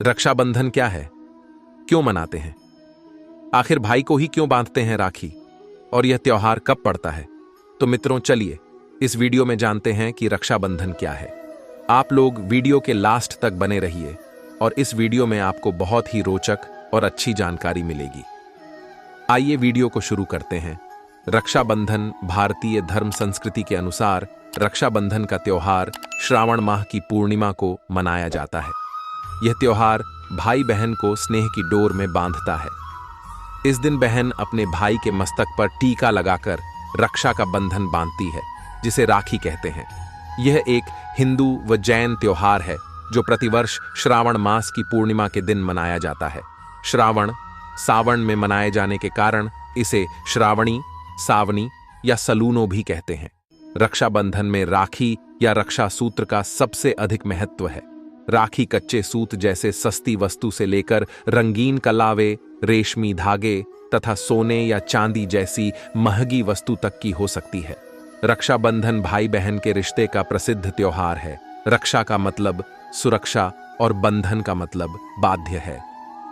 रक्षाबंधन क्या है? क्यों मनाते हैं? आखिर भाई को ही क्यों बांधते हैं राखी? और यह त्योहार कब पड़ता है? तो मित्रों, चलिए इस वीडियो में जानते हैं कि रक्षाबंधन क्या है। आप लोग वीडियो के लास्ट तक बने रहिए और इस वीडियो में आपको बहुत ही रोचक और अच्छी जानकारी मिलेगी। आइए वीडियो को शुरू करते हैं। रक्षाबंधन भारतीय धर्म संस्कृति के अनुसार रक्षाबंधन का त्योहार श्रावण माह की पूर्णिमा को मनाया जाता है। यह त्योहार भाई बहन को स्नेह की डोर में बांधता है। इस दिन बहन अपने भाई के मस्तक पर टीका लगाकर रक्षा का बंधन बांधती है, जिसे राखी कहते हैं। यह एक हिंदू व जैन त्योहार है जो प्रतिवर्ष श्रावण मास की पूर्णिमा के दिन मनाया जाता है। श्रावण सावन में मनाए जाने के कारण इसे श्रावणी, सावनी या सलूनो भी कहते हैं। रक्षाबंधन में राखी या रक्षा सूत्र का सबसे अधिक महत्व है। राखी कच्चे सूत जैसे सस्ती वस्तु से लेकर रंगीन कलावे, रेशमी धागे तथा सोने या चांदी जैसी महंगी वस्तु तक की हो सकती है। रक्षाबंधन भाई बहन के रिश्ते का प्रसिद्ध त्योहार है। रक्षा का मतलब सुरक्षा और बंधन का मतलब बाध्य है।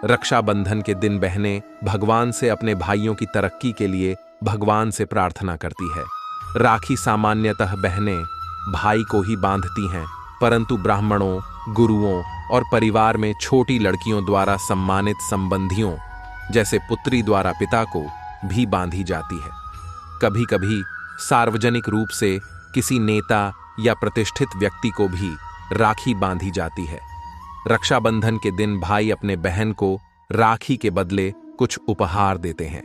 रक्षाबंधन के दिन बहनें भगवान से अपने भाइयों की तरक्की के लिए भगवान से प्रार्थना करती है। राखी सामान्यतः बहनें भाई को ही बांधती हैं, परंतु ब्राह्मणों, गुरुओं और परिवार में छोटी लड़कियों द्वारा सम्मानित संबंधियों जैसे पुत्री द्वारा पिता को भी बांधी जाती है। कभी कभी सार्वजनिक रूप से किसी नेता या प्रतिष्ठित व्यक्ति को भी राखी बांधी जाती है। रक्षाबंधन के दिन भाई अपने बहन को राखी के बदले कुछ उपहार देते हैं।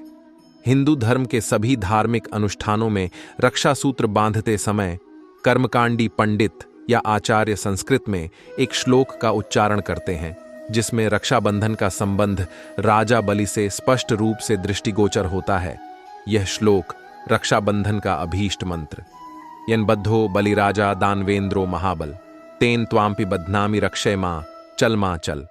हिंदू धर्म के सभी धार्मिक अनुष्ठानों में रक्षा सूत्र बांधते समय कर्मकांडी पंडित या आचार्य संस्कृत में एक श्लोक का उच्चारण करते हैं, जिसमें रक्षाबंधन का संबंध राजा बलि से स्पष्ट रूप से दृष्टिगोचर होता है। यह श्लोक रक्षाबंधन का अभीष्ट मंत्र यनबद्धो बलिराजा दानवेंद्रो महाबल तेन त्वाम्पि बध्नामि रक्षय मां चल मां चल।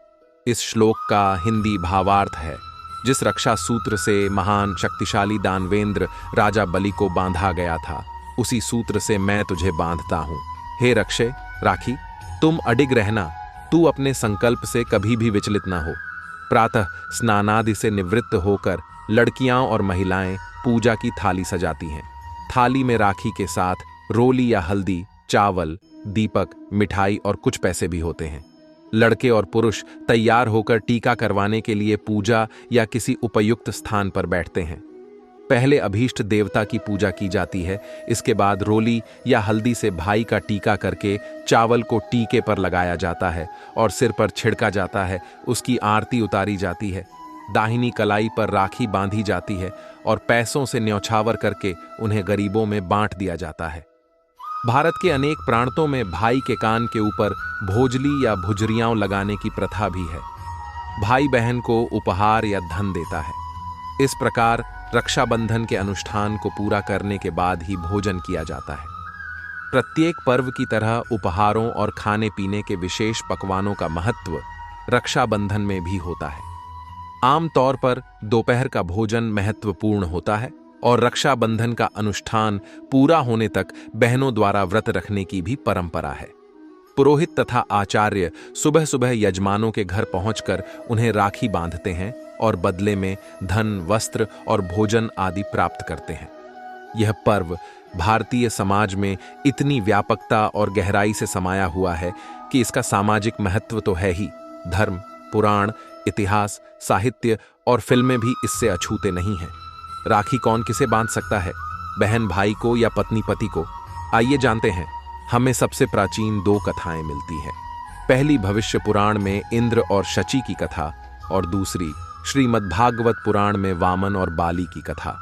इस श्लोक का हिंदी भावार्थ है, जिस रक्षा सूत्र से महान शक्तिशाली दानवेंद्र राजा बलि को बांधा गया था, उसी सूत्र से मैं तुझे बांधता हूं। हे रक्षे राखी, तुम अडिग रहना, तू अपने संकल्प से कभी भी विचलित ना हो। प्रातः स्नानादि से निवृत्त होकर लड़कियां और महिलाएं पूजा की थाली सजाती हैं। थाली में राखी के साथ रोली या हल्दी, चावल, दीपक, मिठाई और कुछ पैसे भी होते हैं। लड़के और पुरुष तैयार होकर टीका करवाने के लिए पूजा या किसी उपयुक्त स्थान पर बैठते हैं। पहले अभीष्ट देवता की पूजा की जाती है। इसके बाद रोली या हल्दी से भाई का टीका करके चावल को टीके पर लगाया जाता है और सिर पर छिड़का जाता है। उसकी आरती उतारी जाती है। दाहिनी कलाई पर राखी बांधी जाती है और पैसों से न्यौछावर करके उन्हें गरीबों में बांट दिया जाता है। भारत के अनेक प्रांतों में भाई के कान के ऊपर भोजली या भुजरियां लगाने की प्रथा भी है। भाई बहन को उपहार या धन देता है। इस प्रकार रक्षाबंधन के अनुष्ठान को पूरा करने के बाद ही भोजन किया जाता है। प्रत्येक पर्व की तरह उपहारों और खाने पीने के विशेष पकवानों का महत्व रक्षाबंधन में भी होता है। आमतौर पर दोपहर का भोजन महत्वपूर्ण होता है और रक्षाबंधन का अनुष्ठान पूरा होने तक बहनों द्वारा व्रत रखने की भी परंपरा है। पुरोहित तथा आचार्य सुबह सुबह यजमानों के घर पहुंचकर उन्हें राखी बांधते हैं और बदले में धन, वस्त्र और भोजन आदि प्राप्त करते हैं। यह पर्व भारतीय समाज में इतनी व्यापकता और गहराई से समाया हुआ है कि इसका सामाजिक महत्व तो है ही, धर्म, पुराण, इतिहास, साहित्य और फिल्में भी इससे अछूते नहीं हैं। राखी कौन किसे बांध सकता है? बहन भाई को या पत्नी पति को? आइए जानते हैं। हमें सबसे प्राचीन दो कथाएं मिलती हैं। पहली भविष्य पुराण में इंद्र और शची की कथा और दूसरी श्रीमद्भागवत पुराण में वामन और बाली की कथा।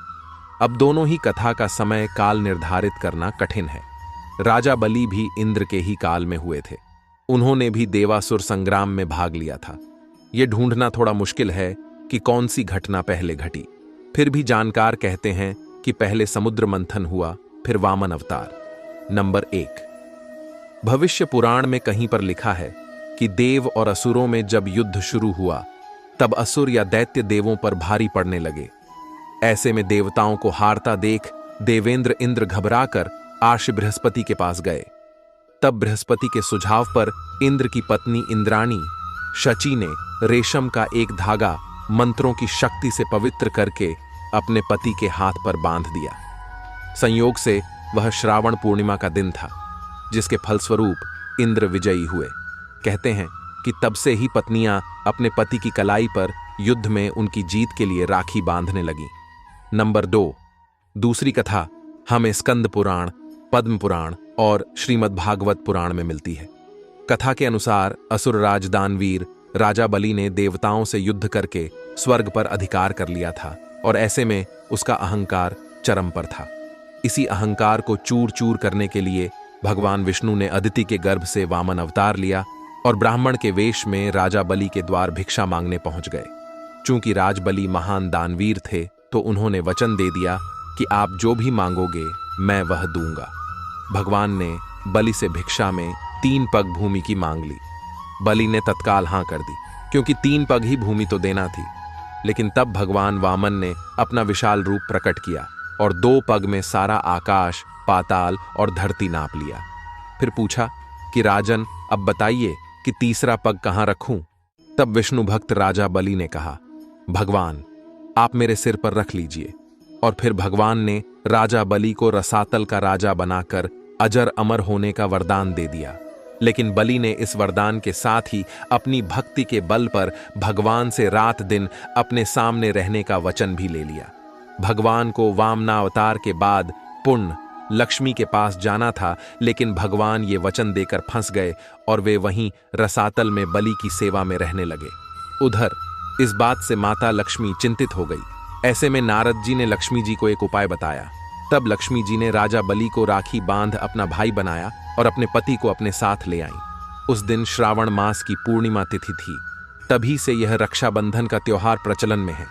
अब दोनों ही कथा का समय काल निर्धारित करना कठिन है। राजा बलि भी इंद्र के ही काल में हुए थे। उन्होंने भी देवासुर संग्राम में भाग लिया था। यह ढूंढना थोड़ा मुश्किल है कि कौन सी घटना पहले घटी। फिर भी जानकार कहते हैं कि पहले समुद्र मंथन हुआ, फिर वामन अवतार। नंबर 1, भविष्य पुराण में कहीं पर लिखा है कि देव और असुरों में जब युद्ध शुरू हुआ, तब असुर या दैत्य देवों पर भारी पड़ने लगे। ऐसे में देवताओं को हारता देख देवेंद्र इंद्र घबराकर आर्ष बृहस्पति के पास गए। तब बृहस्पति के सुझाव पर इंद्र की पत्नी इंद्राणी शची ने रेशम का एक धागा मंत्रों की शक्ति से पवित्र करके अपने पति के हाथ पर बांध दिया। संयोग से वह श्रावण पूर्णिमा का दिन था, जिसके फलस्वरूप इंद्र विजयी हुए। कहते हैं कि तब से ही पत्नियां अपने पति की कलाई पर युद्ध में उनकी जीत के लिए राखी बांधने लगीं। नंबर 2, दूसरी कथा हमें स्कंद पुराण, पद्म पुराण और श्रीमद् भागवत पुराण में मिलती है। कथा के अनुसार असुरराज दानवीर राजा बलि ने देवताओं से युद्ध करके स्वर्ग पर अधिकार कर लिया था और ऐसे में उसका अहंकार चरम पर था। इसी अहंकार को चूर चूर करने के लिए भगवान विष्णु ने अदिति के गर्भ से वामन अवतार लिया और ब्राह्मण के वेश में राजा बलि के द्वार भिक्षा मांगने पहुंच गए। चूंकि राज बलि महान दानवीर थे तो उन्होंने वचन दे दिया कि आप जो भी मांगोगे मैं वह दूंगा। भगवान ने बलि से भिक्षा में 3 पग भूमि की मांग ली। बलि ने तत्काल हां कर दी, क्योंकि 3 पग ही भूमि तो देना थी। लेकिन तब भगवान वामन ने अपना विशाल रूप प्रकट किया और 2 पग में सारा आकाश, पाताल और धरती नाप लिया। फिर पूछा कि राजन, अब बताइए कि तीसरा पग कहां रखूं? तब विष्णु भक्त राजा बलि ने कहा, भगवान आप मेरे सिर पर रख लीजिए। और फिर भगवान ने राजा बलि को रसातल का राजा बनाकर अजर अमर होने का वरदान दे दिया। लेकिन बलि ने इस वरदान के साथ ही अपनी भक्ति के बल पर भगवान से रात दिन अपने सामने रहने का वचन भी ले लिया। भगवान को वामनावतार के बाद पुण्य लक्ष्मी के पास जाना था, लेकिन भगवान ये वचन देकर फंस गए और वे वहीं रसातल में बलि की सेवा में रहने लगे। उधर इस बात से माता लक्ष्मी चिंतित हो गई। ऐसे में नारद जी ने लक्ष्मी जी को एक उपाय बताया। तब लक्ष्मी जी ने राजा बलि को राखी बांध अपना भाई बनाया और अपने पति को अपने साथ ले आईं। उस दिन श्रावण मास की पूर्णिमा तिथि थी। तभी से यह रक्षाबंधन का त्योहार प्रचलन में है।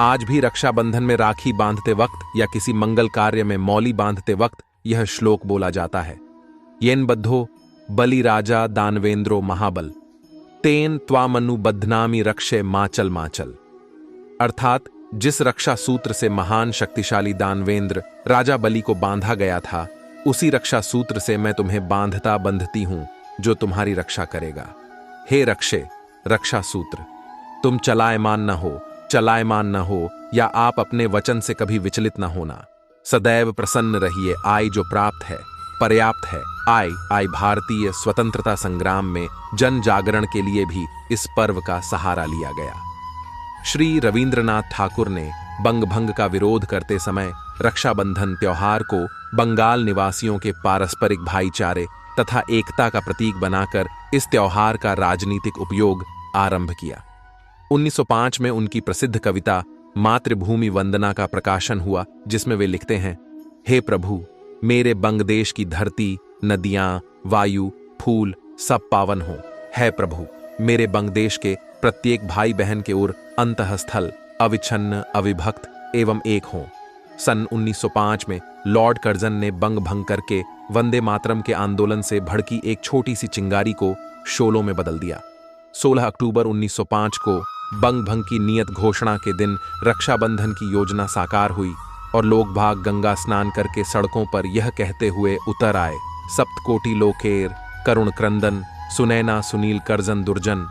आज भी रक्षाबंधन में राखी बांधते वक्त या किसी मंगल कार्य में मौली बांधते वक्त यह श्लोक बोला जाता है, येन बद्धो बलि राजा दानवेंद्रो महाबल, तेन त्वामनु बध्नामि रक्षे माचल माचल। अर्थात जिस रक्षा सूत्र से महान शक्तिशाली दानवेंद्र राजा बलि को बांधा गया था, उसी रक्षा सूत्र से मैं तुम्हें बांधता बंधती हूं जो तुम्हारी रक्षा करेगा। हे रक्षे, रक्षा सूत्र, तुम चलायमान न हो या आप अपने वचन से कभी विचलित न होना। सदैव प्रसन्न रहिए। आय जो प्राप्त है पर्याप्त है। आय भारतीय स्वतंत्रता संग्राम में जन जागरण के लिए भी इस पर्व का सहारा लिया गया। श्री रविंद्रनाथ ठाकुर ने बंग भंग का विरोध करते समय रक्षाबंधन त्योहार को बंगाल निवासियों के पारस्परिक भाईचारे तथा एकता का प्रतीक बनाकर इस त्योहार का राजनीतिक उपयोग आरंभ किया। 1905 में उनकी प्रसिद्ध कविता मातृभूमि वंदना का प्रकाशन हुआ, जिसमें वे लिखते हैं, हे प्रभु, मेरे बंगदेश की धरती, नदियां, वायु, फूल सब पावन हो। है प्रभु, मेरे बंगदेश के प्रत्येक भाई बहन के ओर अंतःस्थल अविच्छिन्न, अविभक्त एवं एक हो। सन 1905 में लॉर्ड कर्जन ने बंग भंग करके वंदे मातरम के आंदोलन से भड़की एक छोटी सी चिंगारी को शोलों में बदल दिया। 16 अक्टूबर 1905 को बंग भंग की नियत घोषणा के दिन रक्षाबंधन की योजना साकार हुई और लोग भाग गंगा स्नान करके सड़कों पर यह कहते हुए उतर आए, सप्तकोटि लोकेर करुण क्रंदन, सुनैना सुनील कर्जन दुर्जन,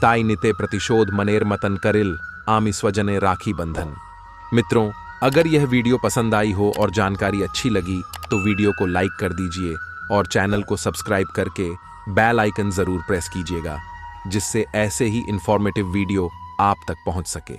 ताई निते प्रतिशोध मनेर मतन करिल, आमि स्वजने राखी बंधन। मित्रों, अगर यह वीडियो पसंद आई हो और जानकारी अच्छी लगी तो वीडियो को लाइक कर दीजिए और चैनल को सब्सक्राइब करके बेल आइकन जरूर प्रेस कीजिएगा, जिससे ऐसे ही इंफॉर्मेटिव वीडियो आप तक पहुंच सके।